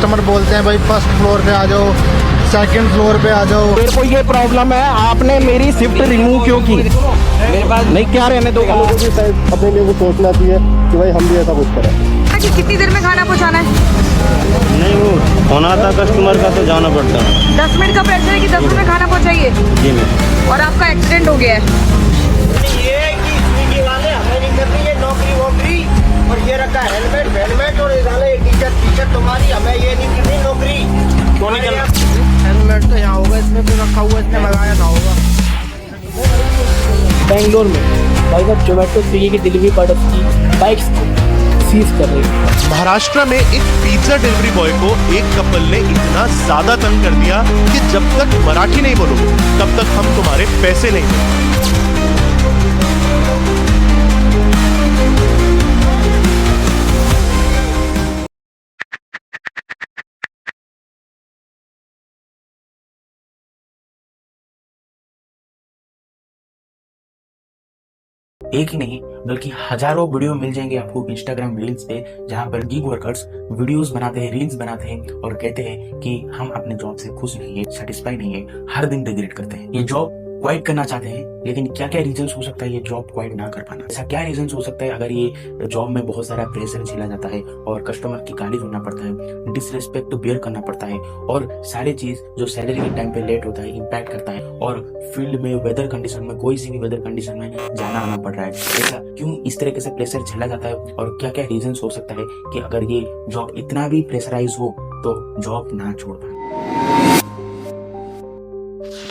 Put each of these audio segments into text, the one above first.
Customer बोलते हैं भाई फर्स्ट फ्लोर पे आ जाओ, सेकंड फ्लोर पे आ जाओ। मेरे को ये प्रॉब्लम है, आपने मेरी शिफ्ट रिमूव क्यों की? मेरे पास नहीं, क्या रहने दो। लोगों को भी शायद अपने लिए वो सोचना चाहिए कि भाई हम भी ऐसा कुछ करें। कि कितनी देर में खाना पहुंचाना है? नहीं, वो होना था कस्टमर का तो जाना पड़ता है। 10 मिनट का प्रेशर है कि 10 मिनट में खाना पहुंचाइए। जी मैम। और आपका एक्सीडेंट हो गया है। ये कि स्विगी वाले हमें नहीं करनी ये नौकरी वोकरी, और ये रखा हेलमेट वेलमेट, और ये डाले टी-शर्ट तुम्हारी, हमें ये नहीं करनी नौकरी। क्यों नहीं करना? हेलमेट तो यहाँ होगा, इसमें भी रखा हुआ, इसने लगाया ना होगा। बेंगलोर में भाई साहब जोमेटो स्विगी की डिलीवरी प्रोडक्ट की बाइक्स सीज कर रही है। महाराष्ट्र में एक पिज्जा डिलीवरी बॉय को एक कपल ने इतना ज्यादा तंग कर दिया कि जब तक मराठी नहीं बोलोगे तब तक हम तुम्हारे पैसे नहीं देंगे। एक ही नहीं बल्कि हजारों वीडियो मिल जाएंगे आपको इंस्टाग्राम रील्स पे, जहां पर गिग वर्कर्स वीडियोस बनाते हैं, रील्स बनाते हैं और कहते हैं कि हम अपने जॉब से खुश नहीं है, सेटिस्फाई नहीं है, हर दिन रिग्रेट करते हैं। ये जॉब क्वाइट करना चाहते हैं, लेकिन क्या क्या रीजंस हो सकता है ये जॉब क्वाइट ना कर पाना? ऐसा क्या रीजंस हो सकता है अगर ये जॉब में बहुत सारा प्रेशर झेला जाता है और कस्टमर की गाली सुनना पड़ता है, डिसरिस्पेक्ट बियर करना पड़ता है, और सारी चीज जो सैलरी के टाइम पे लेट होता है इम्पैक्ट करता है, और फील्ड में वेदर कंडीशन में, कोई सी भी वेदर कंडीशन में जाना आना पड़ रहा है। ऐसा क्यों इस तरीके से प्रेशर झेला जाता है, और क्या क्या रीजंस हो सकता है कि अगर ये जॉब इतना भी प्रेशराइज हो तो जॉब ना छोड़ पाए?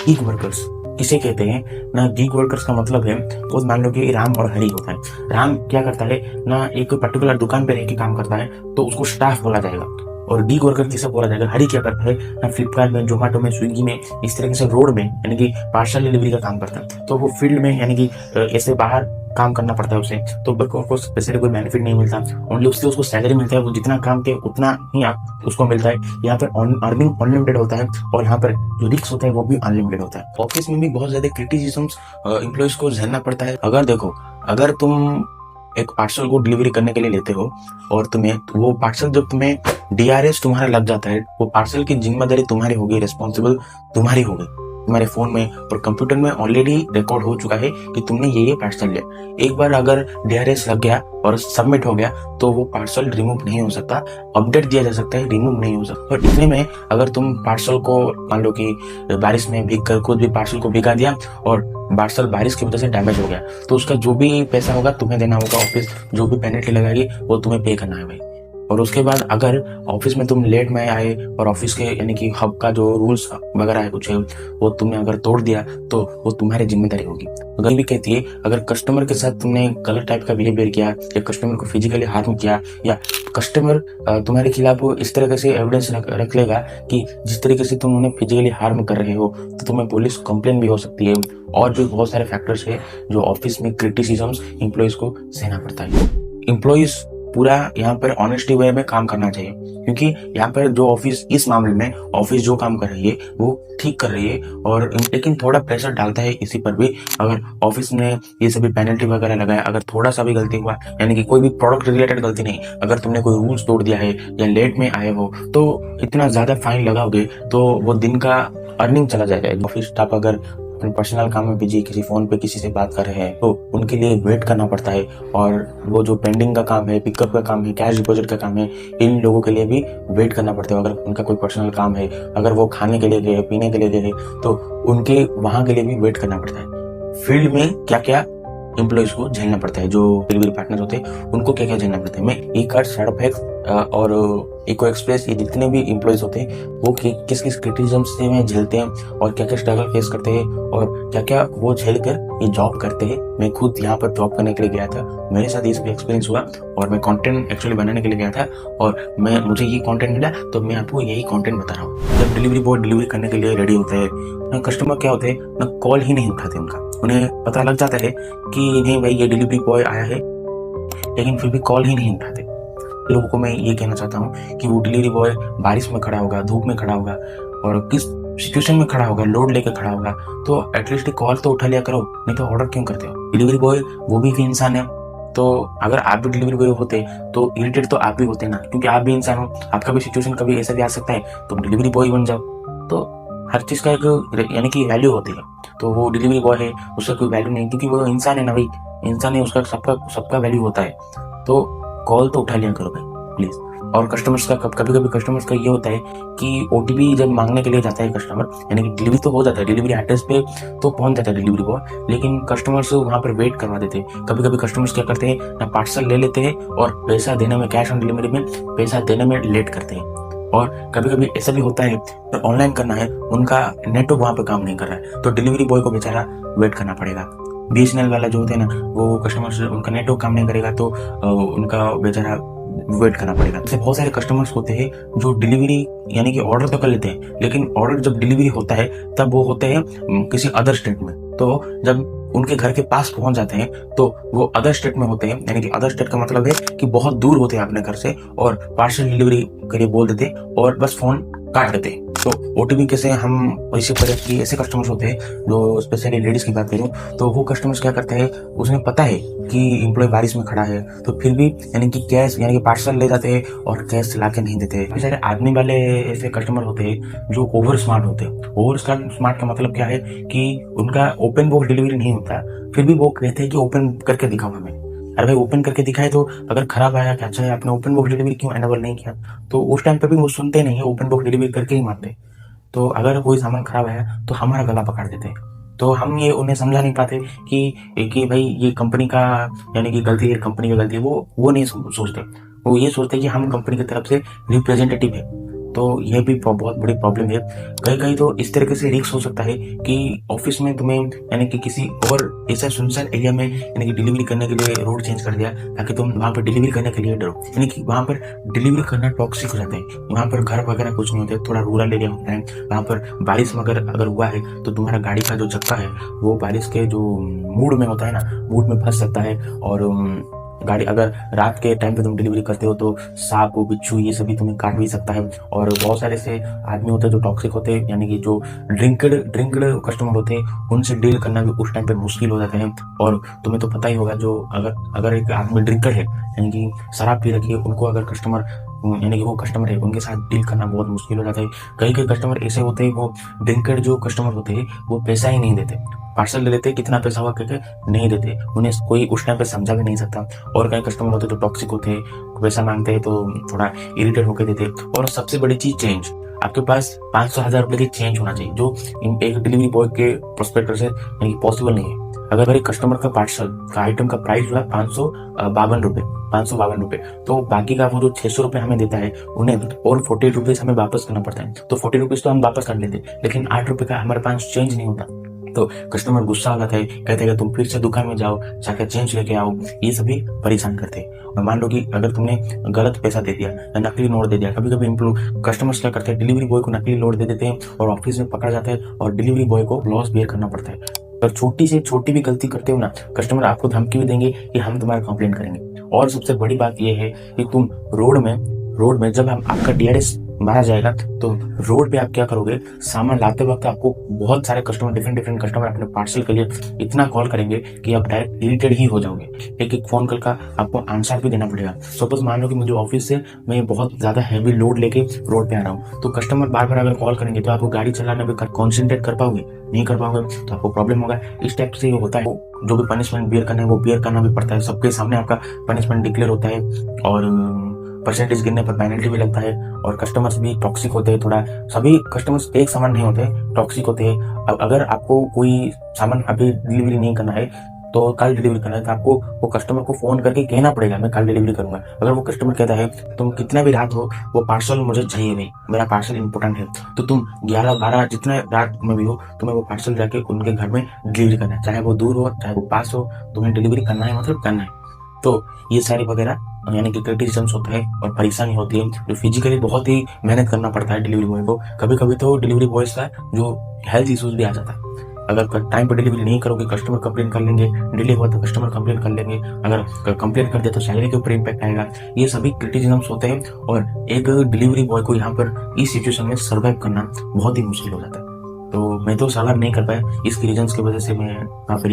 गिग वर्कर्स किसे कहते हैं ना? गिग वर्कर्स का मतलब है, वो मान लो कि राम और हरि होता है। राम क्या करता है ना, एक पर्टिकुलर दुकान पे रह के काम करता है तो उसको स्टाफ बोला जाएगा, और गिग वर्कर किसे बोला जाएगा? हरि क्या करता है ना, फ्लिपकार्ट में, जोमेटो में, स्विगी में, इस तरीके से रोड में यानी कि पार्सल डिलीवरी का काम करता है। तो वो फील्ड में यानी कि ऐसे बाहर काम करना पड़ता है उसे, तो उसको स्पेशली कोई बेनिफिट नहीं मिलता, ओनली उससे उसको सैलरी मिलता है, वो जितना काम किया उतना ही उसको मिलता है। यहाँ पर अर्निंग अनलिमिटेड होता है, और यहाँ पर जो रिस्क होता है वो भी अनलिमिटेड होता है। ऑफिस में भी बहुत ज्यादा क्रिटिसिज्म्स एम्प्लॉइज को झेलना पड़ता है। अगर देखो, अगर तुम एक पार्सल को डिलीवरी करने के लिए लेते हो और तुम्हें वो पार्सल जब तुम्हें DRS तुम्हारा लग जाता है, वो पार्सल की जिम्मेदारी तुम्हारी होगी, रिस्पॉन्सिबल तुम्हारी होगी। तुम्हारे फोन में और कंप्यूटर में ऑलरेडी रिकॉर्ड हो चुका है कि तुमने ये पार्सल लिया। एक बार अगर DRS लग गया और सबमिट हो गया तो वो पार्सल रिमूव नहीं हो सकता, अपडेट दिया जा सकता है, रिमूव नहीं हो सकता। और इतने में अगर तुम पार्सल को मान लो कि बारिश में भीग कर खुद भी पार्सल को भिगा दिया और पार्सल बारिश की वजह से डैमेज हो गया, तो उसका जो भी पैसा होगा तुम्हें देना होगा, ऑफिस जो भी पेनल्टी लगाएगी वो तुम्हें पे करना है भाई। और उसके बाद अगर ऑफिस में तुम लेट में आए और ऑफिस के यानी कि हब का जो रूल्स वगैरह है कुछ है वो तुमने अगर तोड़ दिया तो वो तुम्हारी जिम्मेदारी होगी। अगर भी कहती है अगर कस्टमर के साथ तुमने गलत टाइप का बिहेवियर किया या कस्टमर को फिजिकली हार्म किया या कस्टमर तुम्हारे खिलाफ इस तरह से एविडेंस रख लेगा कि जिस तरीके से तुम उन्हें फिजिकली हार्म कर रहे हो तो तुम्हें पुलिस कंप्लेन भी हो सकती है। और भी बहुत सारे फैक्टर्स है जो ऑफिस में क्रिटिसिज्म्स एम्प्लॉइज को सहना पड़ता है। एम्प्लॉइज पूरा यहाँ पर ऑनेस्टी वे में काम करना चाहिए, क्योंकि यहाँ पर जो ऑफिस इस मामले में ऑफिस जो काम कर रही है वो ठीक कर रही है, और लेकिन थोड़ा प्रेशर डालता है इसी पर भी। अगर ऑफिस ने ये सभी पेनल्टी वगैरह लगाया, अगर थोड़ा सा भी गलती हुआ यानी कि कोई भी प्रोडक्ट रिलेटेड गलती नहीं, अगर तुमने कोई रूल्स तोड़ दिया है या लेट में आए हो तो इतना ज्यादा फाइन लगाओगे तो वो दिन का अर्निंग चला जाएगा। ऑफिस स्टाफ अगर अपने पर्सनल काम में बिजी, किसी फोन पे किसी से बात कर रहे हैं तो उनके लिए वेट करना पड़ता है, और वो जो पेंडिंग का काम है, पिकअप का काम है, कैश डिपॉजिट का काम है, इन लोगों के लिए भी वेट करना पड़ता है। अगर उनका कोई पर्सनल काम है, अगर वो खाने के लिए गए, पीने के लिए गए तो उनके वहां के लिए भी वेट करना पड़ता है। फील्ड में क्या क्या एम्प्लॉइज को झेलना पड़ता है, जो डिलीवरी पार्टनर होते हैं उनको क्या क्या झेलना पड़ता है। मैं E-कार्ट, स्टार्टअप और इको एक्सप्रेस, ये जितने भी एम्प्लॉइज होते हैं वो किस किस क्रिटिसिज्म से में झेलते हैं और क्या क्या स्ट्रगल फेस करते हैं और क्या क्या वो झेल कर ये जॉब करते हैं। मैं खुद यहाँ पर जॉब करने के लिए गया था, मेरे साथ ये सब एक्सपीरियंस हुआ और मैं कंटेंट एक्चुअली बनाने के लिए गया था और मुझे ये कंटेंट मिला तो मैं आपको यही कंटेंट बता रहा हूँ। जब डिलीवरी बॉय डिलीवरी करने के लिए रेडी होते हैं ना, कस्टमर क्या होते हैं ना, कॉल ही नहीं उठाते उनका। उन्हें पता लग जाता है कि नहीं भाई ये डिलीवरी बॉय आया है, लेकिन फिर भी कॉल ही नहीं उठाते। लोगों को मैं ये कहना चाहता हूँ कि वो डिलीवरी बॉय बारिश में खड़ा होगा, धूप में खड़ा होगा और किस सिचुएशन में खड़ा होगा, लोड लेकर खड़ा होगा, तो एटलीस्ट कॉल तो उठा लिया करो, नहीं तो ऑर्डर क्यों करते हो। डिलीवरी बॉय वो भी इंसान है, तो अगर आप भी डिलीवरी बॉय होते तो इरिटेट तो आप भी होते ना, क्योंकि आप भी इंसान हो, आपका भी सिचुएशन कभी ऐसा भी आ सकता है, तुम डिलीवरी बॉय बन जाओ। तो हर चीज का एक यानी कि वैल्यू होती है। तो वो डिलीवरी बॉय है, उसका कोई वैल्यू नहीं, क्योंकि वो इंसान है ना भाई, इंसान है, उसका सबका वैल्यू होता है। तो कॉल तो उठा लिया करो भाई प्लीज। और कस्टमर्स का कभी कभी कस्टमर्स का ये होता है कि ओटीपी जब मांगने के लिए जाता है कस्टमर, यानी कि डिलीवरी तो हो जाता है, डिलीवरी एड्रेस पे तो पहुंच जाता है डिलीवरी बॉय, लेकिन कस्टमर्स वहां पर वेट करवा देते हैं। कभी कभी कस्टमर्स क्या करते हैं ना, पार्सल ले लेते हैं और पैसा देने में, कैश ऑन डिलीवरी में पैसा देने में लेट करते हैं। और कभी कभी ऐसा भी होता है तो ऑनलाइन करना है, उनका नेटवर्क वहां पे काम नहीं कर रहा है, तो डिलीवरी बॉय को बेचारा वेट करना पड़ेगा। BSNL वाला जो होते हैं ना, वो कस्टमर्स, उनका नेटवर्क काम नहीं करेगा तो उनका बेचारा वेट करना पड़ेगा। ऐसे बहुत सारे कस्टमर्स होते हैं जो डिलीवरी यानी कि ऑर्डर तो कर लेते हैं, लेकिन ऑर्डर जब डिलीवरी होता है तब वो होते हैं किसी अदर स्टेट में। तो जब उनके घर के पास पहुंच जाते हैं तो वो अदर स्टेट में होते हैं, यानी कि अदर स्टेट का मतलब है कि बहुत दूर होते हैं अपने घर से, और पार्सल डिलीवरी के लिए बोल देते और बस फोन काट देते हैं। तो ओटीपी कैसे हम रिसीव करें कि ऐसे कस्टमर्स होते हैं जो स्पेशली लेडीज की बात करूं तो वो कस्टमर्स क्या करते हैं, उसमें पता है कि एम्प्लॉय बारिश में खड़ा है, तो फिर भी यानी कि कैश यानी कि पार्सल ले जाते हैं और कैश ला के नहीं देते। बेचारे आदमी वाले ऐसे कस्टमर होते हैं जो ओवर स्मार्ट होते हैं। ओवर स्मार्ट का मतलब क्या है कि उनका ओपन बॉक्स डिलीवरी नहीं होता, फिर भी वो कहते हैं कि ओपन करके दिखाओ हमें। अरे भाई ओपन करके दिखाए तो अगर खराब आया क्या, अच्छा है आपने ओपन बॉक्स डिलीवरी क्यों एनेबल नहीं किया, तो उस टाइम पे भी वो सुनते नहीं है, ओपन बॉक्स डिलीवरी करके ही मानते। तो अगर कोई सामान खराब आया तो हमारा गला पकड़ देते हैं। तो हम ये उन्हें समझा नहीं पाते कि भाई ये कंपनी का यानी कि गलती है, कंपनी की गलती है, वो नहीं सोचते। वो ये सोचते कि हम कंपनी की तरफ से रिप्रेजेंटेटिव है। तो ये भी बहुत बड़ी प्रॉब्लम है। कहीं तो इस तरीके से रिस्क हो सकता है कि ऑफिस में तुम्हें यानी कि किसी और ऐसा सुनसान एरिया में यानी कि डिलीवरी करने के लिए रोड चेंज कर दिया ताकि तुम वहां पर डिलीवरी करने के लिए डरो, यानी कि वहां पर डिलीवरी करना टॉक्सिक हो जाता है। वहां पर घर वगैरह कुछ नहीं होते, थोड़ा रूरल एरिया होता है, वहां पर बारिश अगर हुआ है तो तुम्हारा गाड़ी का जो चक्का है वो बारिश के जो मूड में होता है ना, मूड में फंस सकता है। और गाड़ी अगर रात के टाइम पे तुम डिलीवरी करते हो तो सांप बिच्छू ये सभी तुम्हें काट भी सकता है। और बहुत सारे से आदमी होते हैं जो टॉक्सिक होते हैं, यानी कि जो ड्रिंकड कस्टमर होते हैं, उनसे डील करना भी उस टाइम पे मुश्किल हो जाता है। और तुम्हें तो पता ही होगा, जो अगर एक आदमी ड्रिंकर है यानी कि शराब पी रखी है, उनको अगर कस्टमर यानी कि वो कस्टमर है उनके साथ डील करना बहुत मुश्किल हो जाता है। कई कस्टमर ऐसे होते हैं, वो ड्रिंकर जो कस्टमर होते हैं वो पैसा ही नहीं देते, पार्सल ले लेते, कितना पैसा हुआ करके नहीं देते, उन्हें कोई उस टाइम पे समझा भी नहीं सकता। और कई कस्टमर होते जो टॉक्सिक होते हैं, पैसा मांगते हैं तो थोड़ा इरिटेट होकर देते। और सबसे बड़ी चीज चेंज, आपके पास 500,000 रुपए की चेंज होना चाहिए, जो एक डिलीवरी बॉय के प्रोस्पेक्टर से यानी कि पॉसिबल नहीं है। अगर एक कस्टमर का पार्सल का आइटम का प्राइस हुआ 552 रुपए, तो बाकी का वो जो 600 रुपए हमें देता है उन्हें और 48 रुपीज हमें वापस करना पड़ता है। तो 40 रुपीज तो हम वापस कर लेते, लेकिन 8 रुपए का हमारे पास चेंज नहीं होता। तो कस्टमर गुस्सा हो जाता है, कहते हैं कि तुम फिर से दुकान में जाओ, जाकर चेंज लेके आओ, ये सभी परेशान करते हैं। और मान लो कि अगर तुमने गलत पैसा दे दिया या नकली नोट दे दिया, कभी कभी कस्टमर्स क्या करते हैं, डिलीवरी बॉय को नकली नोट दे देते हैं और ऑफिस में पकड़ा जाता है और डिलीवरी बॉय को लॉस बेयर करना पड़ता है। अगर छोटी से छोटी भी गलती करते हो ना, कस्टमर आपको धमकी भी देंगे कि हम तुम्हारा कंप्लेन करेंगे। और सबसे बड़ी बात यह है कि तुम रोड में जब हम आपका DRS मारा जाएगा तो रोड पे आप क्या करोगे, सामान लाते वक्त आपको बहुत सारे कस्टमर, डिफरेंट कस्टमर अपने पार्सल के लिए इतना कॉल करेंगे कि आप डायरेक्ट इरिटेट ही हो जाओगे। एक फोन कॉल का आपको आंसर भी देना पड़ेगा। सपोज मान लो कि मुझे ऑफिस से मैं बहुत ज्यादा हैवी लोड लेके रोड पे आ रहा हूँ, तो कस्टमर बार बार अगर कॉल करेंगे तो आपको गाड़ी चलाने में कॉन्सेंट्रेट कर पाओगे, नहीं कर पाओगे तो आपको प्रॉब्लम होगा। इस टाइप से होता है, जो भी पनिशमेंट बियर करना है वो बियर करना भी पड़ता है, सबके सामने आपका पनिशमेंट डिक्लेयर होता है और परसेंटेज गिरने पर पेनल्टी भी लगता है। और कस्टमर्स भी टॉक्सिक होते हैं, थोड़ा सभी कस्टमर्स एक समान नहीं होते, टॉक्सिक होते हैं। अब अगर आपको कोई सामान अभी डिलीवरी नहीं करना है तो कल डिलीवरी करना है, तो आपको वो कस्टमर को फोन करके कहना पड़ेगा मैं कल डिलीवरी करूंगा। अगर वो कस्टमर कहता है तुम कितना भी रात हो, वो पार्सल मुझे चाहिए नहीं, मेरा पार्सल इंपॉर्टेंट है, तो तुम 11-12 जितना रात में भी हो तुम्हें वो पार्सल जाके उनके घर में डिलीवरी करना है, चाहे वो दूर हो चाहे वो पास हो, तुम्हें डिलीवरी करना है, मतलब करना है। तो ये सारी वगैरह यानी कि क्रिटिसिज्म होता है और परेशानी होती है, जो फिजिकली बहुत ही मेहनत करना पड़ता है डिलीवरी बॉय को। कभी कभी तो डिलीवरी बॉयज का जो हेल्थ इश्यूज भी आ जाता है। अगर टाइम पर डिलीवरी नहीं करोगे कस्टमर कंप्लेन कर लेंगे, डिले हुआ तो कस्टमर कंप्लेन कर लेंगे, अगर कंप्लेन कर दिया तो सैलरी के ऊपर इम्पैक्ट आएगा। ये सभी क्रिटिसिज्म्स होते हैं और एक डिलीवरी बॉय को यहाँ पर इस सिचुएशन में सर्वाइव करना बहुत ही मुश्किल हो जाता है। तो मैं तो सर्वाइव नहीं कर पाया, इसकी रीजंस की वजह से मैं यहाँ पर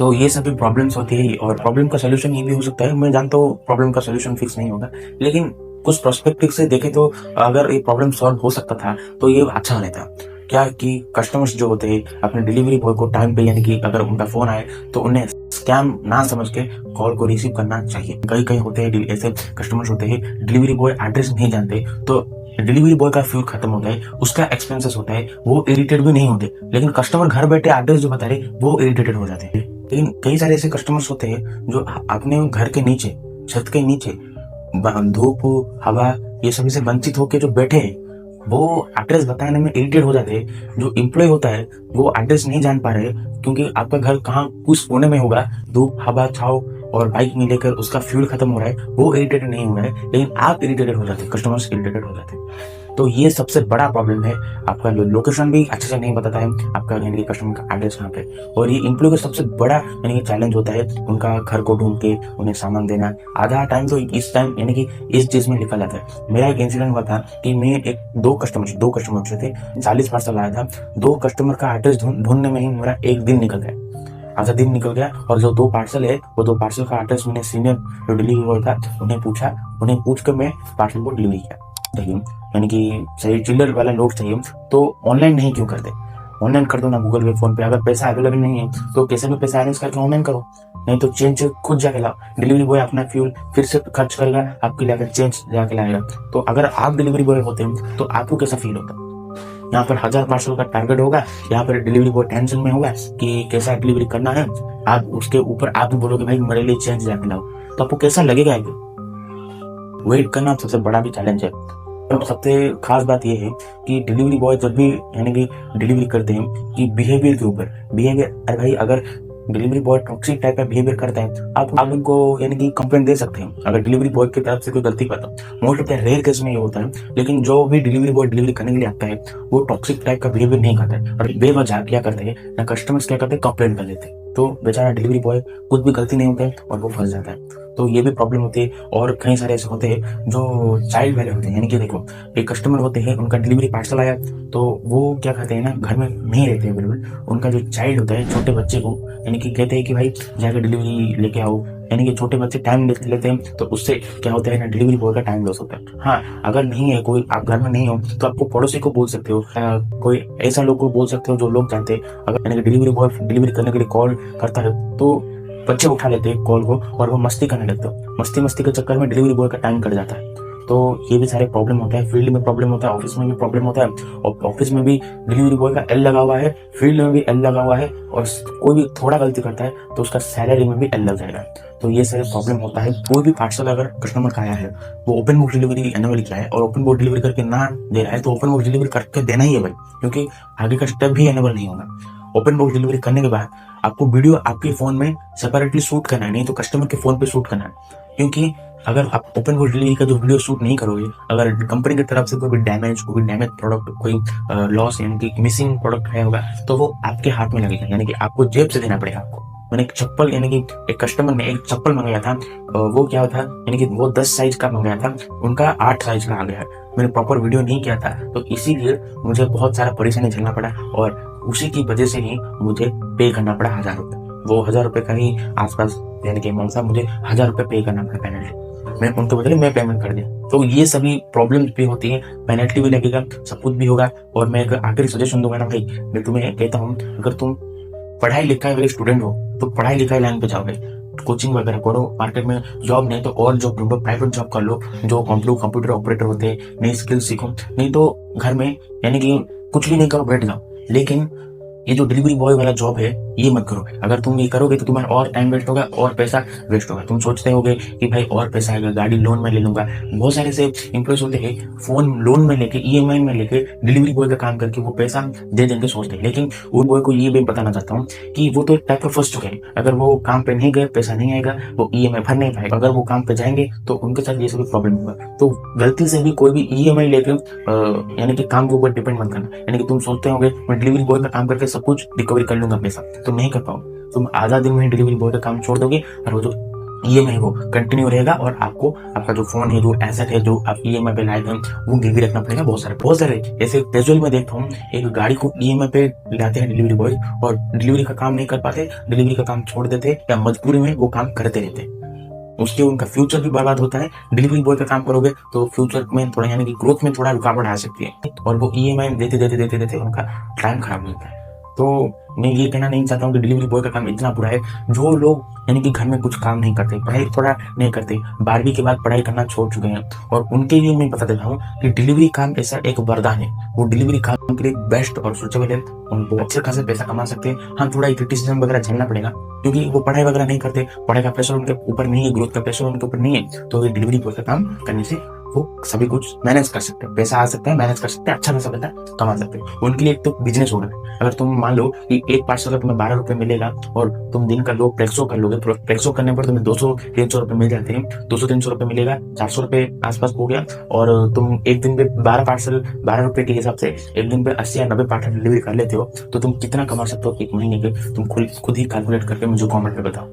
तो ये सभी प्रॉब्लम्स होती है और प्रॉब्लम का सोल्यूशन ये भी हो सकता है, मैं जानता हूँ प्रॉब्लम का सोल्यूशन फिक्स नहीं होगा, लेकिन कुछ प्रोस्पेक्टिव से देखें तो अगर ये प्रॉब्लम सॉल्व हो सकता था तो ये अच्छा रहता। क्या कि कस्टमर्स जो होते हैं अपने डिलीवरी बॉय को टाइम पे, यानी कि अगर उनका फोन आए तो उन्हें स्कैम ना समझ के कॉल को रिसीव करना चाहिए। कई कई होते हैं ऐसे कस्टमर्स होते हैं, डिलीवरी बॉय एड्रेस नहीं जानते तो डिलीवरी बॉय का फ्यूल खत्म होता है, उसका एक्सपेंसेस होता है, वो इरिटेट भी नहीं होते, लेकिन कस्टमर घर बैठे एड्रेस जो बता रहे वो इरिटेटेड हो जाते हैं। लेकिन कई सारे ऐसे कस्टमर्स होते हैं जो अपने घर के नीचे, छत के नीचे धूप हवा ये सभी से वंचित होकर जो बैठे हैं वो एड्रेस बताने में इरिटेट हो जाते हैं। जो एम्प्लॉय होता है वो एड्रेस नहीं जान पा रहे क्योंकि आपका घर कहाँ कुछ कोने में होगा, धूप हवा छाव और बाइक में लेकर उसका फ्यूल खत्म हो रहा है, वो इरिटेटेड नहीं हो रहा है, लेकिन आप इरिटेटेड हो जाते हैं, कस्टमर्स इरिटेटेड हो जाते हैं। तो ये सबसे बड़ा प्रॉब्लम है। आपका लोकेशन भी अच्छे से नहीं बताता है, आपका यानी कि कस्टमर का एड्रेस कहाँ पे, और ये एम्प्लॉय का सबसे बड़ा यानी कि चैलेंज होता है उनका घर को ढूंढ के उन्हें सामान देना। आधा टाइम तो इस टाइम यानी कि इस चीज में निकल जाता है। मेरा एक इंसिडेंट हुआ था कि मैं दो कस्टमर से थे, 40 पार्सल आया था, 2 कस्टमर का एड्रेस ढूंढने में ही मेरा एक दिन निकल गया, आधा दिन निकल गया। और जो 2 पार्सल है वो 2 पार्सल का एड्रेस मैंने सीनियर जो डिलीवरी बॉय था उन्हें पूछ कर मैं पार्सल को डिलीवरी किया। यानी कि सही चिल्लर वाला नोट चाहिए तो ऑनलाइन नहीं क्यों करते, ऑनलाइन कर दो ना गूगल पे, फोन पे। अगर पैसा अवेलेबल नहीं है तो कैसे भी पैसा अरेंज करके ऑनलाइन करो, नहीं तो चेंज खुद जाके लाओ। डिलीवरी बॉय अपना फ्यूल फिर से खर्च करेगा, आपके लिए चेंज जाके लाएगा। तो अगर आप डिलीवरी बॉय होते हैं तो आपको कैसा फील होता? यहाँ पर 1000 पार्सल का टारगेट होगा, यहाँ पर डिलीवरी बॉय टेंशन में होगा कि कैसा डिलीवरी करना है। आप उसके ऊपर आप भी बोलोगे भाई मेरे लिए चेंज जाके लाओ, तो आपको कैसा लगेगा? वेट करना सबसे बड़ा भी चैलेंज है। तो सबसे खास बात यह है कि डिलीवरी बॉय जब भी यानी कि डिलीवरी करते हैं कि बिहेवियर के ऊपर अरे भाई अगर डिलीवरी बॉय टॉक्सिक टाइप का बिहेवियर करता है आप उनको यानी कि कंप्लेंट दे सकते हैं अगर डिलीवरी बॉय की तरफ से कोई गलती करता है। Most of the rare case में ये होता है, लेकिन जो भी डिलीवरी बॉय डिलीवरी करने के लिए आता है वो टॉक्सिक टाइप का बिहेवियर नहीं करता है और बेवजह क्या करते हैं ना कस्टमर्स क्या करते हैं कंप्लेंट कर लेते हैं। तो बेचारा डिलीवरी बॉय कुछ भी गलती नहीं होता है और वो फंस जाता है। तो ये भी प्रॉब्लम होती है। और कई सारे ऐसे होते हैं जो चाइल्ड वाले होते हैं, यानी कि देखो एक कस्टमर होते हैं, उनका डिलीवरी पार्सल आया तो वो क्या करते हैं ना घर में नहीं रहते हैं बिल्कुल, उनका जो चाइल्ड होता है छोटे बच्चे को यानी कि कहते हैं कि भाई जाकर डिलीवरी लेके आओ, यानी कि छोटे बच्चे टाइम लेते हैं तो उससे क्या होता है ना डिलीवरी बॉय का टाइम लॉस होता है। हाँ अगर नहीं है कोई, आप घर में नहीं हो तो आपको पड़ोसी को बोल सकते हो, कोई ऐसा लोग को बोल सकते हो जो लोग जानते हैं। अगर यानी कि डिलीवरी बॉय डिलीवरी करने के लिए कॉल करता है तो बच्चे उठा लेते हैं कॉल को और वो मस्ती करने लगते हो, मस्ती के चक्कर में डिलीवरी बॉय का टाइम कट जाता है। तो ये भी सारे प्रॉब्लम होता है। फील्ड में प्रॉब्लम होता है, ऑफिस में भी प्रॉब्लम होता है, और ऑफिस में भी डिलीवरी बॉय का एल लगा हुआ है, फील्ड में भी एल लगा हुआ है, और कोई भी थोड़ा गलती करता है तो उसका सैलरी में भी एल लग जाएगा। तो ये सारे प्रॉब्लम होता है। कोई भी पार्सल अगर कस्टमर का आया है वो ओपन बुक डिलीवरी एनुअली किया है और ओपन बुक डिलीवरी करके ना दे रहा है तो ओपन बुक डिलीवरी करके देना ही है भाई, क्योंकि आगे का स्टेप भी एनेबल नहीं होगा। ओपन बॉक्स डिलीवरी करने के बाद आपको वीडियो आपके फोन में सेपरेटली शूट करना है, नहीं तो कस्टमर के फोन पे शूट करना है। क्योंकि अगर आप ओपन बॉक्स डिलीवरी का जो वीडियो शूट नहीं करोगे, अगर कंपनी की तरफ से कोई भी डैमेज प्रोडक्ट, कोई लॉस यानी कि मिसिंग प्रोडक्ट है होगा तो वो आपके हाथ में लगेगा, यानी कि आपको जेब से देना पड़ेगा आपको। मैंने एक चप्पल यानी कि एक कस्टमर ने एक चप्पल मंगाया था, वो क्या था यानी कि वो 10 साइज का मंगाया था, उनका 8 साइज का आ गया। मैंने प्रॉपर वीडियो नहीं किया था तो इसीलिए मुझे बहुत सारा परेशानी झेलना पड़ा और उसी की वजह से ही मुझे पे करना पड़ा 1000 रुपए। वो 1000 रुपए का ही आसपास यानी कि मंसा मुझे 1000 रुपए पे करना पड़ा पेनल्टी। मैं उनके बदले मैं पेमेंट कर दिया। तो ये सभी प्रॉब्लम्स भी होती है, पेनल्टी भी लगेगा, सब कुछ भी होगा। और मैं एक आखिरी सजेशन दूंगा ना भाई, मैं तुम्हें कहता हूँ अगर तुम पढ़ाई लिखाई वाले स्टूडेंट हो तो पढ़ाई लिखाई लाइन पे जाओगे, कोचिंग वगैरह पढ़ो, मार्केट में जॉब नहीं तो और जॉब ढूंढो, प्राइवेट जॉब कर लो, जो कंप्यूटर ऑपरेटर होते हैं, नई स्किल सीखो, नहीं तो घर में यानी कि कुछ भी नहीं करो, बैठ जाओ। लेकिन ये जो डिलीवरी बॉय वाला जॉब है ये मत करो। अगर तुम ये करोगे तो तुम्हारा और टाइम वेस्ट होगा और पैसा वेस्ट होगा। तुम सोचते होगे कि भाई और पैसा आएगा, गाड़ी लोन में ले लूंगा। बहुत सारे से एम्प्लॉयज होते हैं फोन लोन में लेके, EMI में लेके डिलीवरी बॉय का काम करके वो पैसा दे देंगे सोचते हैं। लेकिन उन बॉय को ये भी बताना चाहता हूँ कि वो तो एक टाइप का फंस चुके हैं। अगर वो काम पे नहीं गए, पैसा नहीं आएगा, वो EMI भर नहीं पाएगा। अगर वो काम पे जाएंगे तो उनके साथ ये सभी प्रॉब्लम होगा। तो गलती से भी कोई भी EMI लेके यानी कि काम के ऊपर डिपेंड मत करना। यानी कि तुम सोचते होगे मैं डिलीवरी बॉय का काम करके सब कुछ रिकवरी कर लूंगा पैसा, तो नहीं कर पाओ। तुम आधा दिन में डिलीवरी बॉय का काम छोड़ दोगे और वो जो ईएमआई वो कंटिन्यू रहेगा और आपको आपका जो फोन है, जो एसेट है, जो आप ईएमआई पे लाए थे वो गिरवी रखना पड़ेगा। बहुत सारे ऐसे कैजुअल में देखता हूँ, एक गाड़ी को ईएमआई पे लाते हैं डिलीवरी बॉय और डिलीवरी का काम नहीं कर पाते, डिलीवरी का काम छोड़ देते या मजबूरी में वो काम करते रहते, उसके उनका फ्यूचर भी बर्बाद होता है। डिलीवरी बॉय का काम करोगे तो फ्यूचर में थोड़ा यानी कि ग्रोथ में थोड़ा रुकावट आ सकती है और वो ईएमआई देते उनका टाइम खराब होता है। तो मैं ये कहना नहीं चाहता हूँ कि डिलीवरी बॉय का काम इतना बुरा है। जो लोग यानी कि घर में कुछ काम नहीं करते, पढ़ाई थोड़ा नहीं करते, 12वीं के बाद पढ़ाई करना छोड़ चुके हैं, और उनके लिए मैं बता देता हूँ कि डिलीवरी काम ऐसा एक वरदान है। वो डिलीवरी काम के लिए बेस्ट और सूटेबल है, उनको अच्छे खासे पैसा कमा सकते हैं। हाँ, थोड़ा क्रिटिसिज्म वगैरह झेलना पड़ेगा क्योंकि वो पढ़ाई वगैरह नहीं करते, पढ़ाई का प्रेशर उनके ऊपर नहीं है, ग्रोथ का प्रेशर उनके ऊपर नहीं है। तो ये डिलीवरी बॉय का काम करने से वो सभी कुछ मैनेज कर सकते हैं, पैसा आ सकता है, मैनेज कर सकते हैं, अच्छा खासा पैसा कमा सकते हैं। उनके लिए एक तो बिजनेस होगा। अगर तुम मान लो कि एक पार्सल तुम्हें 12 रुपए मिलेगा और तुम दिन का लोग प्लेक्सो कर लोगे, प्लेक्सो करने पर तुम्हें 200-300 रुपए मिल जाते हैं, 200-300 रुपए मिलेगा, 400 रुपए आसपास हो गया। और तुम एक दिन पे 12 पार्सल 12 रुपए के हिसाब से एक दिन पे 80 या 90 पार्सल डिलीवरी कर लेते हो, तो तुम कितना कमा सकते हो एक महीने के, तुम खुद ही कैलकुलेट करके मुझे कमेंट में बताओ।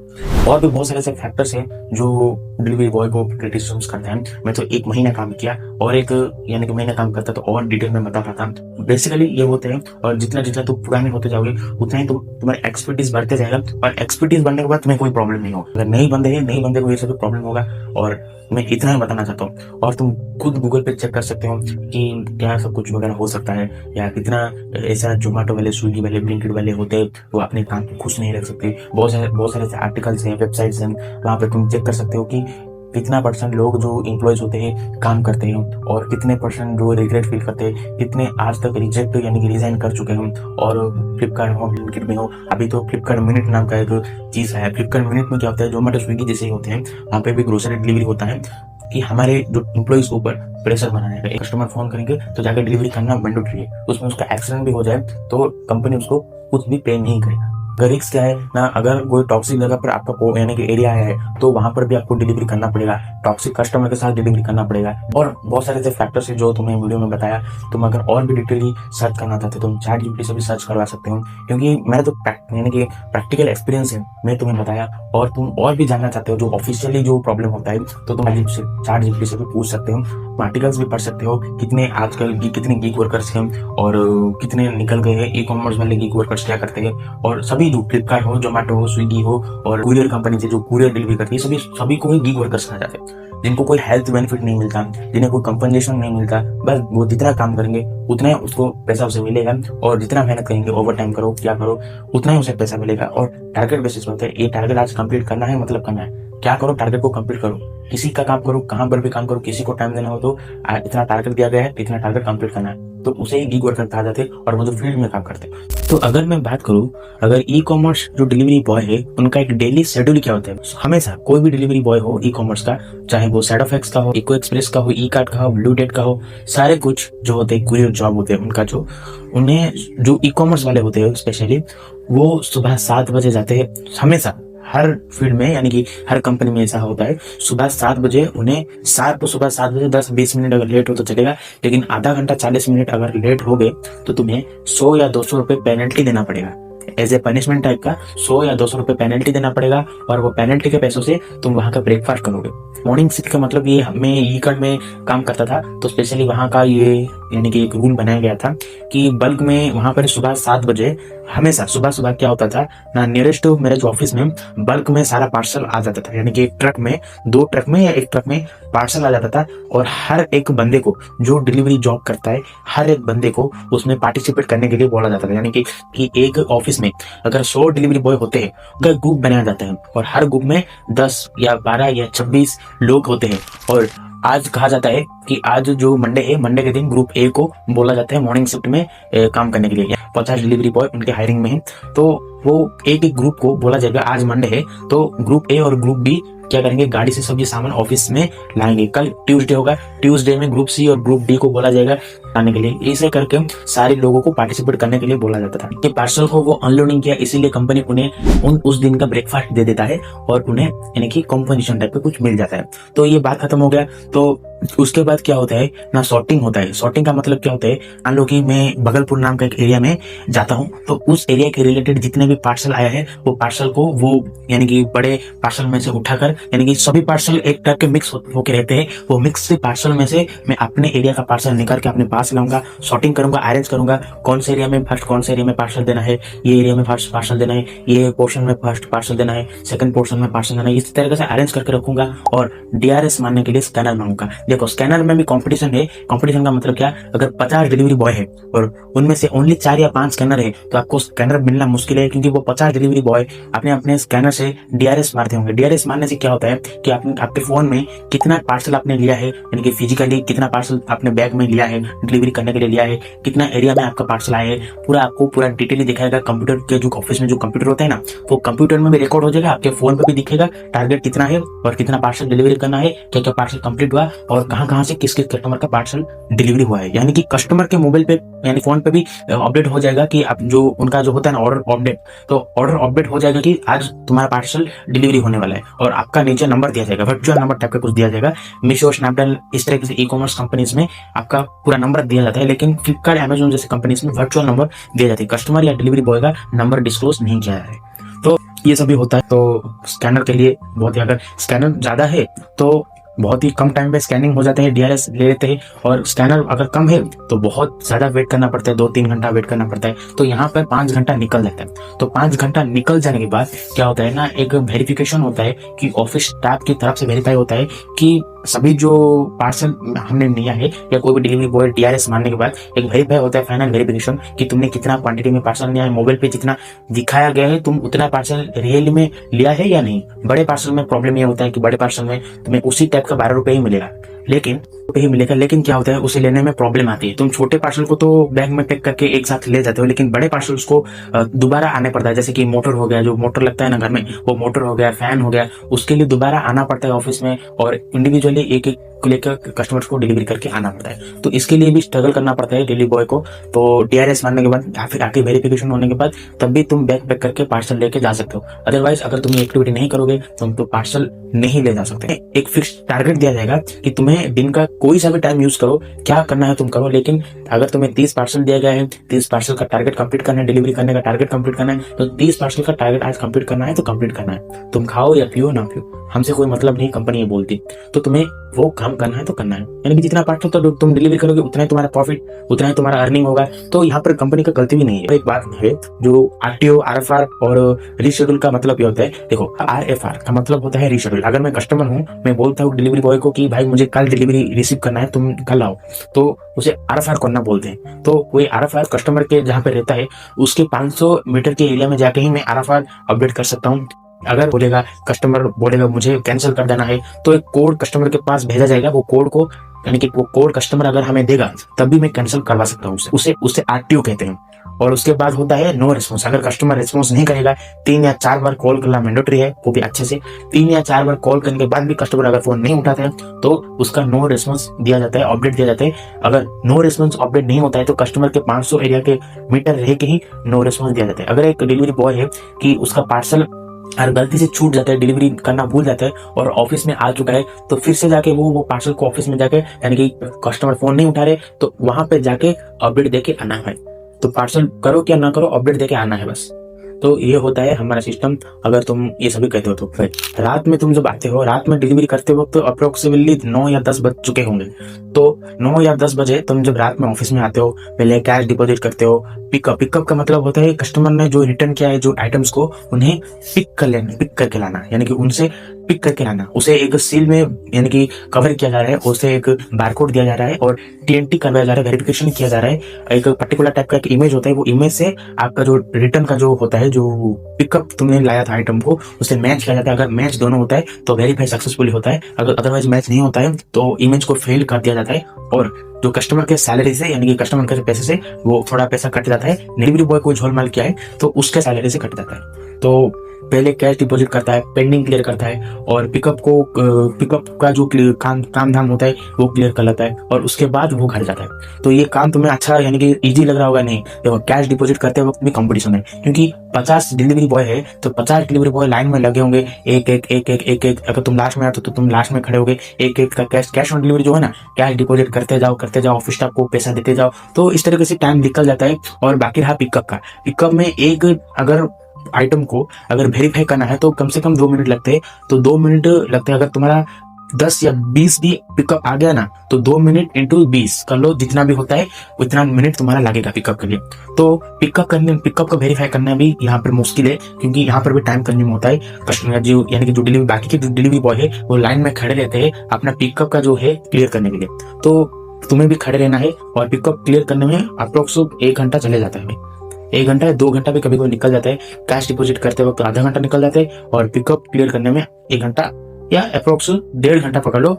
और भी बहुत सारे ऐसे फैक्टर्स हैं जो डिलीवरी बॉय को क्रिटिसिज्म करते हैं। मैं तो एक महीना काम किया और एक यानी कि महीना काम करता तो और डिटेल में बता पाता। बेसिकली ये होते हैं, और जितना तुम पुराने होते जाओगे उतना ही तुम्हारा एक्सपर्टीज बढ़ते जाएगा, और एक्सपर्टीज बढ़ने के बाद तुम्हें कोई प्रॉब्लम नहीं होगा। अगर नए बंदे को ये सब प्रॉब्लम होगा, और मैं इतना ही बताना चाहता हूँ। और तुम खुद गूगल पे चेक कर सकते हो कि क्या सब कुछ वगैरह हो सकता है, या कितना ऐसा जोमेटो वाले, स्विगी वाले, ब्लिंकिट वाले होते हैं वो अपने काम को खुश नहीं रख सकते। बहुत सारे ऐसे आर्टिकल्स हैं, वेबसाइट्स हैं, वहाँ पे तुम चेक कर सकते हो कि कितना % लोग जो एम्प्लॉयज होते हैं काम करते हैं, और कितने % जो रिग्रेट फील करते हैं, कितने आज तक रिजेक्ट यानी कि रिजाइन कर चुके हैं। और फ्लिपकार्ट हो, ब्लिंकिट में हो, अभी तो फ्लिपकार्ट मिनट नाम का एक चीज है। फ्लिपकार्ट मिनट में क्या होता है, जोमेटो स्विगी जैसे ही होते हैं, वहाँ पे भी ग्रोसरी डिलीवरी होता है कि हमारे जो एम्प्लॉइज के ऊपर प्रेशर बनाने का। एक कस्टमर फोन करेंगे तो जाकर डिलीवरी करना मैंडेटरी है, उसमें उसका एक्सीडेंट भी हो जाए तो कंपनी उसको कुछ भी पे नहीं करेगा। रिस्क क्या है ना, अगर कोई टॉक्सिक जगह पर आपका यानी कि एरिया है तो वहां पर भी आपको डिलीवरी करना पड़ेगा, टॉक्सिक कस्टमर के साथ डिलीवरी करना पड़ेगा। और बहुत सारे ऐसे फैक्टर्स हैं जो तुम्हें वीडियो में बताया। तुम अगर और भी डिटेली सर्च करना चाहते हो तुम ChatGPT से भी सर्च करवा सकते हो, क्योंकि मेरा तो यानी कि प्रैक्टिकल एक्सपीरियंस है, मैं तुम्हें बताया। और तुम और भी जानना चाहते हो जो ऑफिशियली जो प्रॉब्लम होता है तो तुम ChatGPT से भी पूछ सकते हो, आर्टिकल्स भी पढ़ सकते हो, कितने आजकल कितने गीग वर्कर्स हैं और कितने निकल गए हैं, ई-कॉमर्स वाले गीग वर्कर्स क्या करते हैं। और सभी जो फ्लिपकार्ट हो, जोमेटो हो, स्विगी हो, और कुरियर कंपनी से जो कुरियर डिलीवरी करती है, सभी को ही गीग वर्कर्स कहा जाते हैं, जिनको कोई हेल्थ बेनिफिट नहीं मिलता, जिन्हें कोई कंपनसेशन नहीं मिलता। बस वो जितना काम करेंगे उतना ही उसको पैसा उसे मिलेगा, और जितना मेहनत करेंगे, ओवर टाइम करो, क्या करो, उतना ही उसे पैसा मिलेगा। और टारगेट बेसिस पे होता है, ये टारगेट आज कंप्लीट करना है, मतलब करना है, क्या करो, टारगेट को कंप्लीट करो। किसी का काम करो, कहां पर भी काम करो, किसी को टाइम देना हो तो इतना टारगेट दिया गया है, इतना टारगेट कंप्लीट करना है, तो उसे ही गीग वर्कर कहा जाते हैं, और वो जो फील्ड में काम करते हैं। तो अगर मैं बात करूं, अगर ई-कॉमर्स जो डिलीवरी बॉय है उनका एक डेली शेड्यूल क्या होता है। हमेशा कोई भी डिलीवरी बॉय हो ई-कॉमर्स का, चाहे वो SaidofX का हो, इको एक्सप्रेस का हो, ई-कार्ट का हो, ब्लू डेट का हो, सारे कुछ जो होते हैं कुरियर जॉब होते हैं उनका, उन्हें जो ई-कॉमर्स वाले होते हैं स्पेशली, वो सुबह 7 बजे जाते हैं। हमेशा हर फील्ड में यानी कि हर कंपनी में ऐसा होता है, सुबह 7 बजे उन्हें सुबह 7 बजे 10-20 मिनट अगर लेट हो तो चलेगा, लेकिन आधा घंटा 40 मिनट अगर लेट हो गए तो तुम्हें 100 या 200 रुपए पेनल्टी देना पड़ेगा। एज ए पनिशमेंट टाइप का 100 या 200 रुपए पेनल्टी देना पड़ेगा, और वो पेनल्टी के पैसों से तुम वहां का ब्रेकफास्ट करोगे। मॉर्निंग शिफ्ट का मतलब ये, मैं ई-कार्ट में काम करता था तो स्पेशली वहां का ये यानी कि एक रूल बनाया गया था कि बल्क में वहां पर सुबह 7 बजे हमेशा सुबह क्या होता था ना, नियरेस्ट मेरे जो ऑफिस में बल्क में सारा पार्सल आ जाता था, यानी कि एक ट्रक में, 2 ट्रक में या एक ट्रक में पार्सल आ जाता था। और हर एक बंदे को जो डिलीवरी जॉब करता है, हर एक बंदे को उसमें पार्टिसिपेट करने के लिए बोला जाता था। यानी कि एक ऑफिस में अगर 100 डिलीवरी बॉय होते हैं, उनका ग्रुप बनाया जाता है, और हर ग्रुप में 10 या 12 या 26 लोग होते हैं। और आज कहा जाता है कि आज जो मंडे है, मंडे के दिन ग्रुप ए को बोला जाता है मॉर्निंग शिफ्ट में काम करने के लिए। 50 डिलीवरी बॉय उनके हायरिंग में है, तो वो एक ग्रुप को बोला जाएगा आज मंडे है तो ग्रुप ए और ग्रुप बी क्या करेंगे, गाड़ी से सब ये सामान ऑफिस में लाएंगे। कल ट्यूसडे होगा, ट्यूसडे में ग्रुप सी और ग्रुप डी को बोला जाएगा लाने के लिए। ऐसे करके सारे लोगों को पार्टिसिपेट करने के लिए बोला जाता था। कि पार्सल को वो अनलोडिंग किया, इसीलिए कंपनी उन्हें उस दिन का ब्रेकफास्ट दे देता है, और उन्हें यानी कि कॉम्पनसेशन टाइप का कुछ मिल जाता है। तो ये बात खत्म हो गया। तो उसके बाद क्या होता है ना, सॉर्टिंग होता है। सॉर्टिंग का मतलब क्या होता है, मान लो कि मैं बगलपुर नाम का एक एरिया में जाता हूँ, तो उस एरिया के रिलेटेड जितने भी पार्सल आया है वो पार्सल को वो यानी कि बड़े पार्सल में से उठाकर यानी कि सभी पार्सल एक टाइप के मिक्स होके रहते हैं। वो मिक्स पार्सल में से मैं अपने एरिया का पार्सल निकाल के अपने पास लाऊंगा, सॉर्टिंग करूंगा, अरेंज करूंगा, कौन से एरिया में फर्स्ट कौन से एरिया में पार्सल देना है, ये एरिया में फर्स्ट पार्सल देना है, ये पोर्शन में फर्स्ट पार्सल देना है, सेकंड पोर्शन में पार्सल देना है, इस तरीके से अरेंज करके रखूंगा। और डीआरएस मानने के लिए स्कैनर मांगूंगा। देखो स्कैनर में भी कंपटीशन है। कंपटीशन का मतलब क्या, अगर 50 डिलीवरी बॉय है और उनमें से ओनली 4 या 5 स्कैनर है तो आपको स्कैनर मिलना मुश्किल है, क्योंकि वो 50 डिलीवरी बॉय अपने अपने स्कैनर से डीआरएस मारते होंगे। डीआरएस मारने से क्या होता है कि आपके फोन में कितना पार्सल आपने लिया है, यानी कि फिजिकली कितना पार्सल आपने बैग में लिया है, डिलीवरी करने के लिए लिया है, कितना एरिया में आपका पार्सल आया है, पूरा आपको पूरा डिटेल दिखाएगा। कंप्यूटर के जो ऑफिस में जो कंप्यूटर होता है ना, वो कंप्यूटर में भी रिकॉर्ड हो जाएगा, आपके फोन पे भी दिखेगा टारगेट कितना है और कितना पार्सल डिलीवरी करना है, क्या क्या पार्सल कंप्लीट हुआ और कहां से किस किस कस्टमर का पार्सल डिलीवरी हुआ है। यानी कि कस्टमर के मोबाइल पे यानी फोन पे भी अपडेट हो जाएगा कि आप जो उनका जो होता है ना ऑर्डर अपडेट, तो ऑर्डर अपडेट हो जाएगा कि आज तुम्हारा पार्सल डिलीवरी होने वाला है और आपका नीचे नंबर दिया जाएगा, वर्चुअल नंबर टाइप का कुछ दिया जाएगा। मीशो, स्नैपडील इस तरह के ई कॉमर्स कंपनीज में आपका पूरा नंबर दिया जाता है, लेकिन फ्लिपकार्ट, अमेजोन जैसे कंपनीज में वर्चुअल नंबर दिया जाता है। कस्टमर या डिलीवरी बॉय का नंबर डिस्क्लोज नहीं किया है। तो ये सभी होता है। तो स्कैनर के लिए बहुत ही, अगर स्कैनर ज्यादा है तो बहुत ही कम टाइम पे स्कैनिंग हो जाते हैं, डीआरएस ले लेते हैं। और स्कैनर अगर कम है तो बहुत ज्यादा वेट करना पड़ता है, 2-3 घंटा वेट करना पड़ता है। तो यहाँ पर 5 घंटा निकल जाता है। तो 5 घंटा निकल जाने के बाद क्या होता है ना, एक वेरिफिकेशन होता है कि ऑफिस स्टाफ की तरफ से वेरीफाई होता है कि सभी जो पार्सल हमने लिया है या कोई भी डिलीवरी बॉय डीआरएस मारने के बाद एक वेरीफाई होता है, फाइनल वेरिफिकेशन, कि तुमने कितना क्वांटिटी में पार्सल लिया है, मोबाइल पे जितना दिखाया गया है तुम उतना पार्सल रियल में लिया है या नहीं। बड़े पार्सल में प्रॉब्लम ये होता है कि बड़े पार्सल में तुम्हें उसी टाइप का 12 रुपए ही मिलेगा, लेकिन क्या होता है उसे लेने में प्रॉब्लम आती है। तुम छोटे पार्सल को तो बैग में पैक करके एक साथ ले जाते हो, लेकिन बड़े पार्सल्स को दोबारा आने पड़ता है। जैसे कि मोटर हो गया, जो मोटर लगता है ना घर में, वो मोटर हो गया, फैन हो गया, उसके लिए दोबारा आना पड़ता है ऑफिस में और इंडिविजुअली एक एक लेकर कस्टमर्स को डिलीवरी करके आना पड़ता है। तो इसके लिए भी स्ट्रगल करना पड़ता है डिलीवरी बॉय को। तो डीआरएस मारने के बाद या फिर आके वेरिफिकेशन होने के बाद तब भी तुम बैग पैक करके पार्सल लेके जा सकते हो। अदरवाइज अगर तुम ये एक्टिविटी नहीं करोगे तो तुम पार्सल नहीं ले जा सकते। एक फिक्स टारगेट दिया जाएगा कि तुम्हें दिन का कोई सा भी टाइम यूज करो, क्या करना है तुम करो, लेकिन अगर तुम्हें 30 पार्सल दिया गया है, 30 पार्सल का टारगेट कंप्लीट करना है, डिलीवरी करने का टारगेट कंप्लीट करना है, तो 30 पार्सल का टारगेट आज कंप्लीट करना है तो कंप्लीट करना है। तुम खाओ या पियो ना पियो, हमसे कोई मतलब नहीं, कंपनी ये बोलती। तो तुम्हें वो काम करना है तो करना है, यानी कि जितना पार्सल तो तुम डिलीवरी करोगे उतना ही तुम्हारा प्रॉफिट, उतना ही तुम्हारा अर्निंग होगा। तो यहाँ पर कंपनी का गलती भी नहीं है। एक बात है, जो आरटीओ, आरएफआर और रीशेड्यूल का मतलब ये होता है। देखो आरएफआर का मतलब होता है रीशेड्यूल। अगर मैं कस्टमर हूँ, मैं बोलता हूँ डिलीवरी बॉय को कि भाई मुझे कल डिलीवरी रिसीव करना है, तुम कल आओ, तो उसे आरएफआर करना बोलते हैं। तो वही आरएफआर कस्टमर के जहाँ पे रहता है उसके 500 मीटर के एरिया में जाके ही मैं आरएफआर अपडेट कर सकता हूँ। अगर बोलेगा कस्टमर बोलेगा मुझे कैंसिल कर देना है, तो एक कोड कस्टमर के पास भेजा जाएगा। वो कोड को, यानी कि वो कोड कस्टमर अगर हमें देगा तब भी मैं कैंसिल करवा सकता हूँ उसे आरटीओ कहते हैं। और उसके बाद होता है नो रिस्पॉन्स। अगर कस्टमर रिस्पॉन्स नहीं करेगा, 3 या 4 बार कॉल करना मैंडेटरी है, वो भी अच्छे से 3 या 4 बार कॉल करने के बाद भी कस्टमर अगर फोन नहीं उठाता है तो उसका नो रिस्पॉन्स दिया जाता है, अपडेट दिया जाता है। अगर नो रिस्पॉन्स अपडेट नहीं होता है तो कस्टमर के 500 एरिया के मीटर रह के ही नो रिस्पॉन्स दिया जाता है। अगर एक डिलीवरी बॉय है कि उसका पार्सल अगर गलती से छूट जाता है, डिलीवरी करना भूल जाता है और ऑफिस में आ चुका है, तो फिर से जाके वो पार्सल को ऑफिस में जाके, यानी कि कस्टमर फोन नहीं उठा रहे तो वहां पे जाके अपडेट देके आना है। तो पार्सल करो क्या ना करो, अपडेट देके आना है बस। तो ये होता है हमारा सिस्टम। अगर तुम ये सभी कहते हो तो फिर रात में तुम जब आते हो, रात में डिलीवरी करते वक्त तो अप्रोक्सीमेटली 9 या 10 बज चुके होंगे। तो 9 या 10 बजे तुम जब रात में ऑफिस में आते हो, पहले कैश डिपॉजिट करते हो। पिकअप का मतलब होता है कस्टमर ने जो रिटर्न किया है जो आइटम्स को, उन्हें पिक करके लाना, यानी कि उनसे पिक करके लाना। उसे एक सील में यानी कि कवर किया जा रहा है, उसे एक बारकोड दिया जा रहा है और टीएनटी करवाया जा रहा है, वेरिफिकेशन किया जा रहा है। एक पर्टिकुलर टाइप का एक इमेज होता है, वो इमेज से आपका जो रिटर्न का जो होता है, जो पिकअप तुमने लाया था आइटम को, उसे मैच किया जाता है। अगर मैच दोनों होता है तो वेरीफाई सक्सेसफुली होता है। अगर अदरवाइज मैच नहीं होता है तो इमेज को फेल कर दिया जाता है और जो कस्टमर के सैलरी से, यानी कि कस्टमर के पैसे से वो थोड़ा पैसा कट जाता है। डिलीवरी बॉय कोई झोलमाल किया है तो उसके सैलरी से कट जाता है। तो पहले कैश डिपॉजिट करता है, पेंडिंग क्लियर करता है और पिकअप का जो काम धाम होता है वो क्लियर कर लेता है और उसके बाद वो घर जाता है। तो ये काम तुम्हें अच्छा यानी कि इजी लग रहा होगा। नहीं, देखो कैश डिपॉजिट करते वक्त भी कंपटीशन है, क्योंकि 50 डिलीवरी बॉय है तो 50 डिलीवरी बॉय लाइन में लगे होंगे, एक। अगर तुम लास्ट में आते तो तुम लास्ट में खड़े होगे। एक का कैश ऑन डिलीवरी जो है ना, कैश डिपॉजिट करते जाओ, ऑफिस स्टाफ को पैसा देते जाओ। तो इस तरीके से टाइम निकल जाता है। और बाकी रहा पिकअप में एक अगर आइटम को अगर वेरीफाई करना है तो कम से कम 2 मिनट लगते हैं। तो 2 मिनट लगते हैं। अगर तुम्हारा 10 या 20 भी पिकअप आ गया ना तो 2 मिनट इंटू 20 कर लो, जितना भी होता है उतना मिनट तुम्हारा लगेगा पिकअप के लिए। तो पिकअप का वेरीफाई करना भी यहाँ पर मुश्किल है, क्योंकि यहाँ पर भी टाइम कंज्यूम होता है। कस्टमर जो यानी कि जो डिलीवरी बाकी के जो डिलीवरी बॉय है वो लाइन में खड़े रहते हैं अपना पिकअप का जो है क्लियर करने के लिए। तो तुम्हें भी खड़े रहना है और पिकअप क्लियर करने में अप्रोक्स 1 घंटा चले जाता है। 1 घंटा या 2 घंटा भी कभी कभी निकल जाता है। कैश डिपॉजिट करते वक्त आधा घंटा निकल जाता है और पिकअप क्लियर करने में 1 घंटा या अप्रोक्स 1.5 घंटा पकड़ लो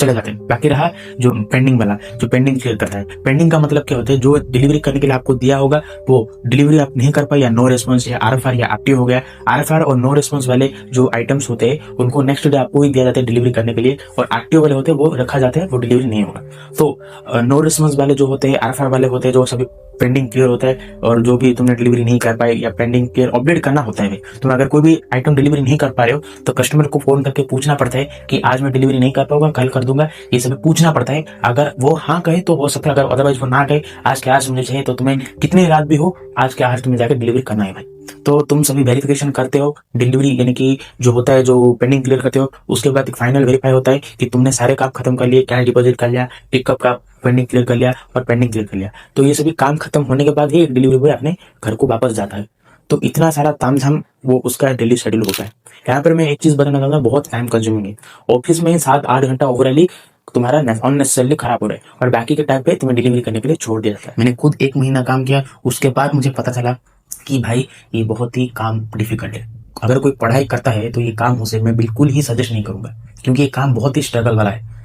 चले जाते हैं। बाकी रहा जो पेंडिंग वाला, जो पेंडिंग क्लियर करता है। पेंडिंग का मतलब क्या होता है, जो डिलीवरी करने के लिए आपको दिया होगा वो डिलीवरी आप नहीं कर पाए या नो रिस्पॉन्स या RFR या एक्टिव हो गया। RFR और नो रिस्पॉन्स वाले जो आइटम्स होते हैं उनको नेक्स्ट डे आपको ही दिया जाता है डिलीवरी करने के लिए, और एक्टिव वाले होते हैं वो रखा जाता है, वो डिलीवरी नहीं होगा। तो नो रिस्पॉन्स वाले जो होते हैं, RFR वाले होते हैं, जो सभी पेंडिंग क्लियर होता है, और जो भी तुमने डिलीवरी नहीं कर पाए या पेंडिंग क्लियर अपडेट करना होता है। तुम अगर कोई भी आइटम डिलीवरी नहीं कर पा रहे हो तो कस्टमर को फोन करके पूछना पड़ता है कि आज मैं डिलीवरी नहीं कर पाऊंगा, कल कर दूंगा, ये सब पूछना पड़ता है। अगर वो हाँ कहे तो हो सकता है, अगर अदरवाइज वो ना कहे आज के आज मुझे चाहिए, तो तुम्हें कितनी रात भी हो आज के आज तुम्हें जाकर डिलीवरी करना है भाई। तो तुम सभी वेरिफिकेशन करते हो डिलीवरी, यानी कि जो होता है जो पेंडिंग क्लियर करते हो, उसके बाद एक फाइनल वेरीफाई होता है कि तुमने सारे काम खत्म कर लिए, कैश डिपॉजिट कर लिया, पिकअप का पेंडिंग क्लियर कर लिया और पेंडिंग क्लियर कर लिया। तो ये सभी काम खत्म होने के बाद ही डिलीवरी बॉय अपने घर को वापस जाता है। तो इतना सारा तामझाम वो उसका डेली शेड्यूल होता है। यहाँ पर मैं एक चीज बताना चाहूंगा, बहुत टाइम कंज्यूमिंग है। ऑफिस में 7-8 घंटा ओवरऑली तुम्हारा अननेसेसरली खराब हो रहा है, और बाकी के टाइम पे तुम्हें डिलीवरी करने के लिए छोड़ दिया जाता है। मैंने खुद 1 महीना काम किया, उसके बाद मुझे पता चला कि भाई ये बहुत ही काम डिफिकल्ट है। अगर कोई पढ़ाई करता है तो ये काम उसे मैं बिल्कुल ही सजेस्ट नहीं करूंगा, क्योंकि ये काम बहुत ही स्ट्रगल वाला है।